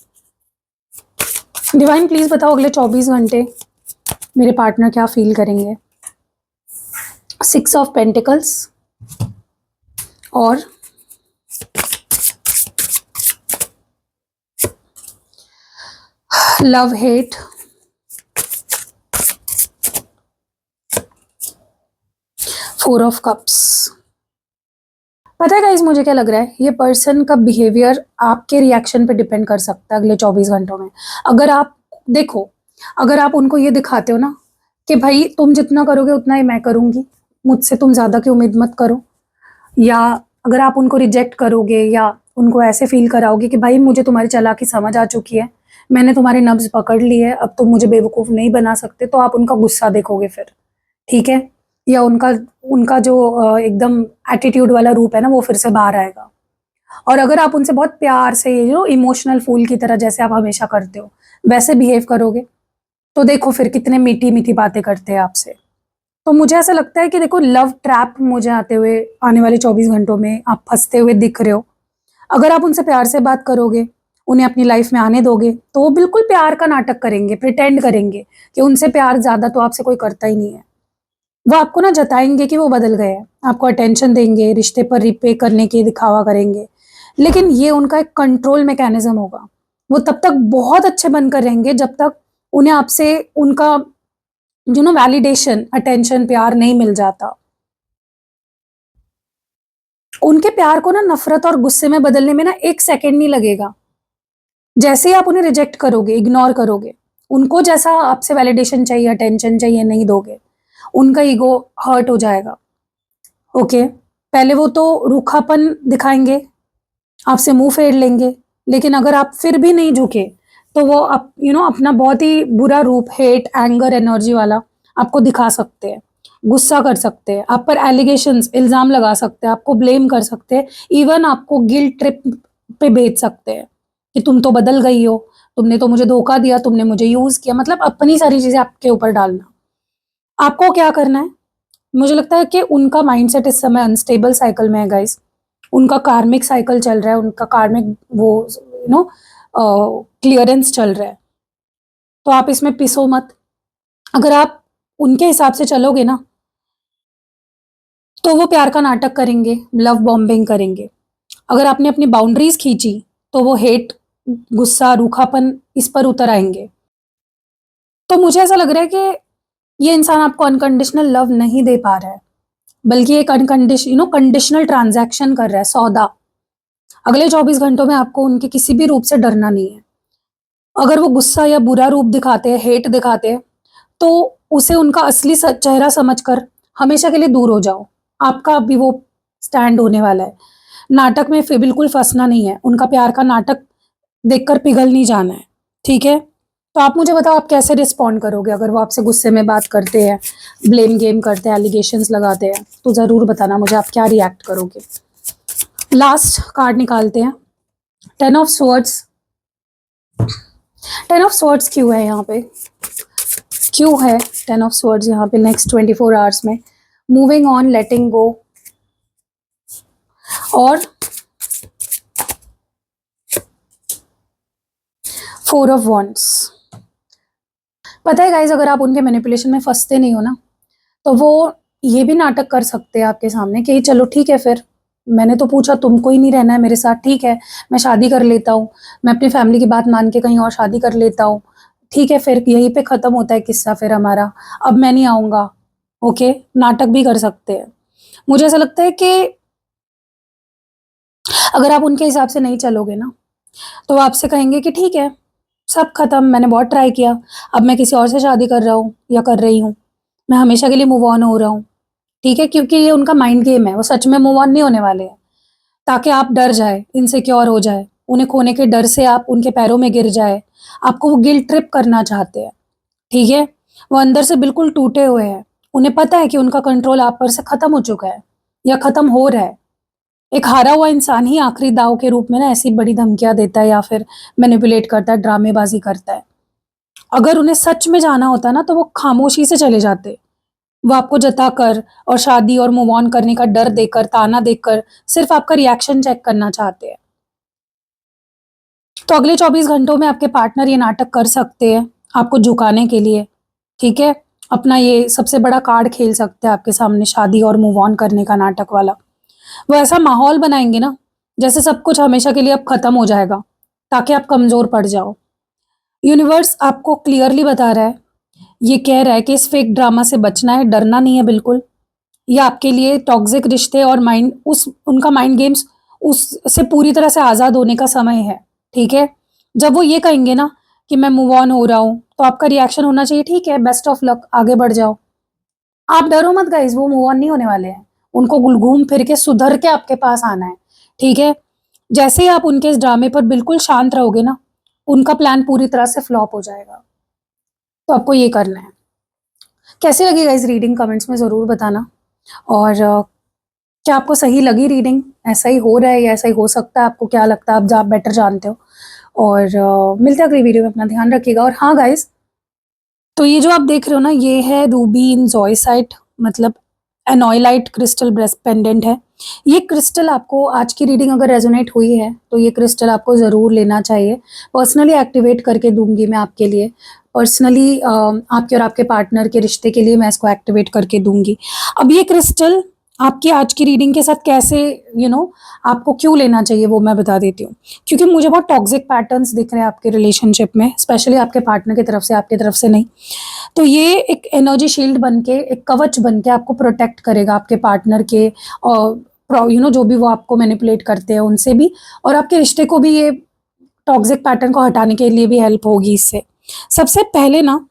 Divine please बताओ अगले 24 घंटे मेरे पार्टनर क्या फील करेंगे। 6 ऑफ पेंटिकल्स और लव हेट, 4 ऑफ कप्स। पता है गाइस मुझे क्या लग रहा है, ये पर्सन का बिहेवियर आपके रिएक्शन पे डिपेंड कर सकता है अगले 24 घंटों में। अगर आप देखो, अगर आप उनको ये दिखाते हो ना कि भाई तुम जितना करोगे उतना ही मैं करूंगी, मुझसे तुम ज्यादा की उम्मीद मत करो, या अगर आप उनको रिजेक्ट करोगे या उनको ऐसे फील कराओगे कि भाई मुझे तुम्हारी चालाकी समझ आ चुकी है, मैंने तुम्हारी नब्ज पकड़ ली है, अब तुम मुझे बेवकूफ़ नहीं बना सकते, तो आप उनका गुस्सा देखोगे फिर। ठीक है, या उनका उनका जो एकदम एटीट्यूड वाला रूप है ना, वो फिर से बाहर आएगा। और अगर आप उनसे बहुत प्यार से इमोशनल फूल की तरह जैसे आप हमेशा करते हो वैसे बिहेव करोगे, तो देखो फिर कितने मीठी मीठी बातें करते हैं आपसे। तो मुझे ऐसा लगता है कि देखो लव ट्रैप मुझे आने वाले 24 घंटों में आप फंसते हुए दिख रहे हो। अगर आप उनसे प्यार से बात करोगे, उन्हें अपनी लाइफ में आने दोगे, तो वो बिल्कुल प्यार का नाटक करेंगे, प्रिटेंड करेंगे कि उनसे प्यार ज्यादा तो आपसे कोई करता ही नहीं है। वो आपको ना जताएंगे कि वो बदल गए हैं, आपको अटेंशन देंगे, रिश्ते पर रिपे करने की दिखावा करेंगे, लेकिन ये उनका एक कंट्रोल मैकेनिज्म होगा। वो तब तक बहुत अच्छे बनकर रहेंगे जब तक उन्हें आपसे उनका वैलिडेशन, अटेंशन, प्यार नहीं मिल जाता। उनके प्यार को ना नफरत और गुस्से में बदलने में ना 1 सेकंड नहीं लगेगा। जैसे ही आप उन्हें रिजेक्ट करोगे, इग्नोर करोगे, उनको जैसा आपसे वैलिडेशन चाहिए, अटेंशन चाहिए, नहीं दोगे, उनका ईगो हर्ट हो जाएगा। ओके, पहले वो तो रूखापन दिखाएंगे, आपसे मुंह फेर लेंगे, लेकिन अगर आप फिर भी नहीं झुके तो वो अपना बहुत ही बुरा रूप, हेट, एंगर, एनर्जी वाला आपको दिखा सकते हैं, गुस्सा कर सकते हैं, आप पर एलिगेशंस, इल्जाम लगा सकते हैं, आपको ब्लेम कर सकते हैं, इवन आपको गिल्ट ट्रिप पे भेज सकते हैं कि तुम तो बदल गई हो, तुमने तो मुझे धोखा दिया, तुमने मुझे यूज किया, मतलब अपनी सारी चीजें आपके ऊपर डालना। आपको क्या करना है? मुझे लगता है कि उनका माइंडसेट इस समय अनस्टेबल साइकिल में है गाइस। उनका कार्मिक साइकिल चल रहा है, उनका कार्मिक वो क्लियरेंस चल रहा है। तो आप इसमें पिसो मत। अगर आप उनके हिसाब से चलोगे ना तो वो प्यार का नाटक करेंगे, लव बॉम्बिंग करेंगे। अगर आपने अपनी बाउंड्रीज खींची तो वो हेट, गुस्सा, रूखापन इस पर उतर आएंगे। तो मुझे ऐसा लग रहा है कि ये इंसान आपको अनकंडीशनल लव नहीं दे पा रहा है, बल्कि एक कंडीशनल ट्रांजैक्शन कर रहा है, सौदा। अगले 24 घंटों में आपको उनके किसी भी रूप से डरना नहीं है। अगर वो गुस्सा या बुरा रूप दिखाते हैं, हेट दिखाते हैं, तो उसे उनका असली चेहरा समझकर हमेशा के लिए दूर हो जाओ। आपका अभी वो स्टैंड होने वाला है। नाटक में फिर बिल्कुल फंसना नहीं है, उनका प्यार का नाटक देखकर पिघल नहीं जाना है, ठीक है? तो आप मुझे बताओ, आप कैसे रिस्पॉन्ड करोगे अगर वो आपसे गुस्से में बात करते हैं, ब्लेम गेम करते हैं, एलिगेशंस लगाते हैं? तो ज़रूर बताना मुझे, आप क्या रिएक्ट करोगे। लास्ट कार्ड निकालते हैं, 10 ऑफ स्वॉर्ड्स। 10 ऑफ स्वॉर्ड्स क्यों है यहाँ पे? क्यों है 10 ऑफ स्वॉर्ड्स यहाँ पे नेक्स्ट 24 आवर्स में? मूविंग ऑन, लेटिंग गो, और 4 ऑफ वॉन्ड्स। पता है गाइज, अगर आप उनके मैनिपुलेशन में फंसते नहीं हो ना, तो वो ये भी नाटक कर सकते हैं आपके सामने कि चलो ठीक है, फिर मैंने तो पूछा, तुमको ही नहीं रहना है मेरे साथ, ठीक है, मैं शादी कर लेता हूँ, मैं अपनी फैमिली की बात मान के कहीं और शादी कर लेता हूँ, ठीक है, फिर यहीं पे खत्म होता है किस्सा फिर हमारा, अब मैं नहीं आऊंगा। ओके, नाटक भी कर सकते हैं। मुझे ऐसा लगता है कि अगर आप उनके हिसाब से नहीं चलोगे ना, तो वो आपसे कहेंगे कि ठीक है, सब खत्म, मैंने बहुत ट्राई किया, अब मैं किसी और से शादी कर रहा हूँ या कर रही हूँ, मैं हमेशा के लिए मूव ऑन हो रहा हूँ, ठीक है? क्योंकि ये उनका माइंड गेम है, वो सच में मूव ऑन नहीं होने वाले हैं। ताकि आप डर जाए, इनसिक्योर हो जाए, उन्हें खोने के डर से आप उनके पैरों में गिर जाए, आपको वो गिल्ट ट्रिप करना चाहते हैं, ठीक है? वो अंदर से बिल्कुल टूटे हुए हैं, उन्हें पता है कि उनका कंट्रोल आप पर से खत्म हो चुका है या खत्म हो रहा है। एक हारा हुआ इंसान ही आखिरी दाव के रूप में ना ऐसी बड़ी धमकियां देता है या फिर मैनिपुलेट करता है, ड्रामेबाजी करता है। अगर उन्हें सच में जाना होता ना, तो वो खामोशी से चले जाते। वो आपको जताकर और शादी और मूव ऑन करने का डर देकर, ताना देकर, सिर्फ आपका रिएक्शन चेक करना चाहते हैं। तो अगले 24 घंटों में आपके पार्टनर ये नाटक कर सकते हैं आपको झुकाने के लिए, ठीक है? अपना ये सबसे बड़ा कार्ड खेल सकते हैं आपके सामने, शादी और मूव ऑन करने का नाटक वाला। वो ऐसा माहौल बनाएंगे ना जैसे सब कुछ हमेशा के लिए अब खत्म हो जाएगा, ताकि आप कमजोर पड़ जाओ। यूनिवर्स आपको क्लियरली बता रहा है, ये कह रहा है कि इस फेक ड्रामा से बचना है, डरना नहीं है बिल्कुल। ये आपके लिए टॉक्सिक रिश्ते और माइंड उस उनका माइंड गेम्स उससे पूरी तरह से आज़ाद होने का समय है, ठीक है? जब वो ये कहेंगे ना कि मैं मूव ऑन हो रहा हूँ, तो आपका रिएक्शन होना चाहिए, ठीक है, बेस्ट ऑफ लक, आगे बढ़ जाओ। आप डरो मत गाइस, वो मूव ऑन नहीं होने वाले हैं। उनको घूम फिर के सुधर के आपके पास आना है, ठीक है? जैसे ही आप उनके इस ड्रामे पर बिल्कुल शांत रहोगे ना, उनका प्लान पूरी तरह से फ्लॉप हो जाएगा। तो आपको ये करना है। कैसी लगी गाइस रीडिंग, कमेंट्स में ज़रूर बताना। और क्या आपको सही लगी रीडिंग? ऐसा ही हो रहा है या ऐसा ही हो सकता है? आपको क्या लगता है? आप बेटर जानते हो। और मिलते हैं अगली वीडियो में, अपना ध्यान रखिएगा। और हाँ गाइस, तो ये जो आप देख रहे हो ना, ये है रूबी इन जोइसाइट, मतलब एनोइलाइट क्रिस्टल ब्रेस्ट पेंडेंट है। ये क्रिस्टल आपको, आज की रीडिंग अगर रेजोनेट हुई है तो ये क्रिस्टल आपको ज़रूर लेना चाहिए। पर्सनली एक्टिवेट करके दूंगी मैं आपके लिए, पर्सनली आपके और आपके पार्टनर के रिश्ते के लिए मैं इसको एक्टिवेट करके दूंगी। अब ये क्रिस्टल आपकी आज की रीडिंग के साथ कैसे आपको क्यों लेना चाहिए वो मैं बता देती हूँ। क्योंकि मुझे बहुत टॉक्सिक पैटर्न्स दिख रहे हैं आपके रिलेशनशिप में, स्पेशली आपके पार्टनर की तरफ से, आपकी तरफ से नहीं। तो ये एक एनर्जी शील्ड बन के, एक कवच बन के आपको प्रोटेक्ट करेगा आपके पार्टनर के, और जो भी वो आपको मैनिपुलेट करते हैं उनसे भी, और आपके रिश्ते को भी ये टॉक्सिक पैटर्न को हटाने के लिए भी हेल्प होगी इससे। सबसे पहले ना,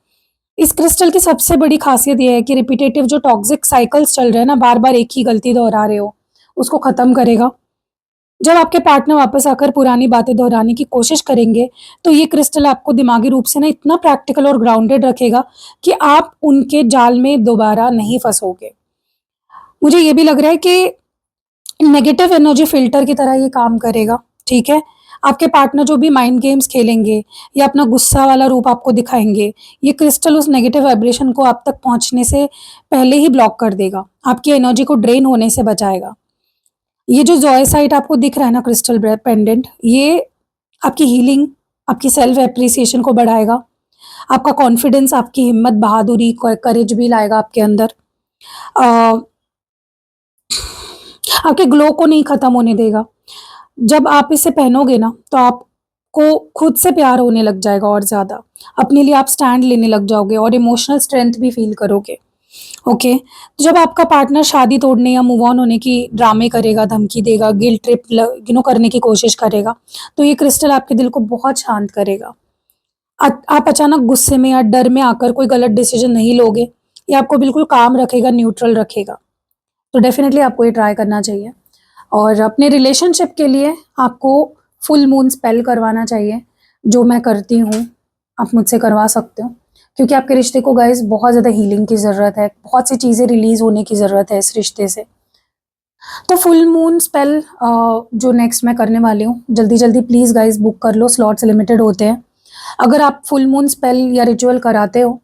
इस क्रिस्टल की सबसे बड़ी खासियत ये है कि रिपीटेटिव जो टॉक्सिक साइकिल्स चल रहे हैं ना, बार बार एक ही गलती दोहरा रहे हो, उसको खत्म करेगा। जब आपके पार्टनर वापस आकर पुरानी बातें दोहराने की कोशिश करेंगे, तो ये क्रिस्टल आपको दिमागी रूप से ना इतना प्रैक्टिकल और ग्राउंडेड रखेगा कि आप उनके जाल में दोबारा नहीं फँसोगे। मुझे ये भी लग रहा है कि नेगेटिव एनर्जी फ़िल्टर की तरह ये काम करेगा, ठीक है? आपके पार्टनर जो भी माइंड गेम्स खेलेंगे या अपना गुस्सा वाला रूप आपको दिखाएँगे, ये क्रिस्टल उस नेगेटिव वाइब्रेशन को आप तक पहुँचने से पहले ही ब्लॉक कर देगा, आपकी एनर्जी को ड्रेन होने से बचाएगा। ये जो ज़ोएसाइट आपको दिख रहा है ना क्रिस्टल पेंडेंट, ये आपकी हीलिंग, आपकी सेल्फ एप्रिसिएशन को बढ़ाएगा, आपका कॉन्फिडेंस, आपकी हिम्मत, बहादुरी, करेज भी लाएगा आपके अंदर। अ, आपके ग्लो को नहीं ख़त्म होने देगा। जब आप इसे पहनोगे ना, तो आपको खुद से प्यार होने लग जाएगा और ज़्यादा। अपने लिए आप स्टैंड लेने लग जाओगे और इमोशनल स्ट्रेंथ भी फ़ील करोगे, ओके? तो जब आपका पार्टनर शादी तोड़ने या मूव ऑन होने की ड्रामे करेगा, धमकी देगा, गिल्ट ट्रिप करने की कोशिश करेगा, तो ये क्रिस्टल आपके दिल को बहुत शांत करेगा। आप अचानक गुस्से में या डर में आकर कोई गलत डिसीज़न नहीं लोगे, ये आपको बिल्कुल काम रखेगा, न्यूट्रल रखेगा। तो डेफ़िनिटली आपको ये ट्राई करना चाहिए। और अपने रिलेशनशिप के लिए आपको फुल मून स्पेल करवाना चाहिए, जो मैं करती हूँ, आप मुझसे करवा सकते हो। क्योंकि आपके रिश्ते को गाइज़ बहुत ज़्यादा हीलिंग की ज़रूरत है, बहुत सी चीज़ें रिलीज़ होने की ज़रूरत है इस रिश्ते से। तो फुल मून स्पेल जो नेक्स्ट मैं करने वाली हूँ, जल्दी-जल्दी प्लीज़ गाइज़ बुक कर लो, स्लॉट्स लिमिटेड होते हैं। अगर आप फुल मून स्पेल या रिचुअल कराते हो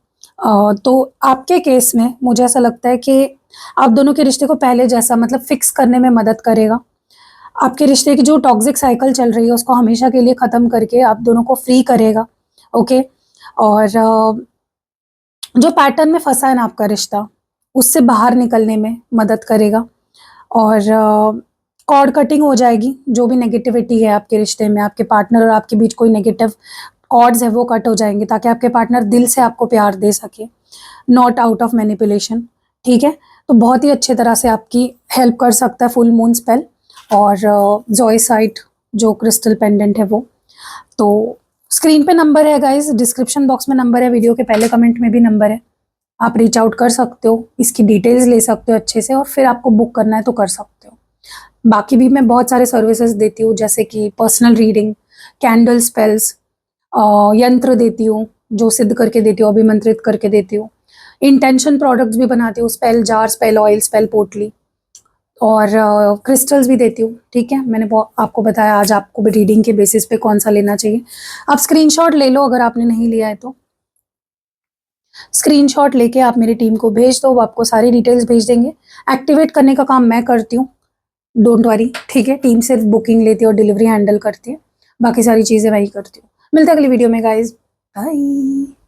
तो आपके केस में मुझे ऐसा लगता है कि आप दोनों के रिश्ते को पहले जैसा मतलब फिक्स करने में मदद करेगा। आपके रिश्ते की जो टॉक्सिक साइकिल चल रही है उसको हमेशा के लिए ख़त्म करके आप दोनों को फ्री करेगा, ओके? और जो पैटर्न में फँसा है ना आपका रिश्ता, उससे बाहर निकलने में मदद करेगा और कॉर्ड कटिंग हो जाएगी, जो भी नेगेटिविटी है आपके रिश्ते में, आपके पार्टनर और आपके बीच कोई नेगेटिव कॉर्ड्स है वो कट हो जाएँगे ताकि आपके पार्टनर दिल से आपको प्यार दे सके, नॉट आउट ऑफ मैनिपुलेशन, ठीक है? तो बहुत ही अच्छे तरह से आपकी हेल्प कर सकता है फुल मून स्पेल और ज़ोएसाइट जो क्रिस्टल पेंडेंट है वो। तो स्क्रीन पे नंबर है गाइज़, डिस्क्रिप्शन बॉक्स में नंबर है, वीडियो के पहले कमेंट में भी नंबर है। आप रीच आउट कर सकते हो, इसकी डिटेल्स ले सकते हो अच्छे से और फिर आपको बुक करना है तो कर सकते हो। बाकी भी मैं बहुत सारे सर्विसेज़ देती हूँ जैसे कि पर्सनल रीडिंग, कैंडल स्पेल्स, यंत्र देती हूँ, जो सिद्ध करके देती हूँ, अभिमंत्रित करके देती हूँ। इंटेंशन प्रोडक्ट्स भी बनाती हूँ, spell jar, spell oil, spell पोटली और क्रिस्टल्स भी देती हूँ, ठीक है? मैंने आपको बताया आज आपको भी रीडिंग के बेसिस पे कौन-सा लेना चाहिए। आप स्क्रीनशॉट ले लो अगर आपने नहीं लिया है तो। स्क्रीनशॉट लेके आप मेरी टीम को भेज दो, वो आपको सारी डिटेल्स भेज देंगे। एक्टिवेट करने का काम मैं करती हूँ, डोंट वरी, ठीक है? टीम सिर्फ बुकिंग लेती है और डिलीवरी हैंडल करती है, बाकी सारी चीज़ें मैं ही करती हूँ। मिलते हैं अगली वीडियो में गाइज़, बाय।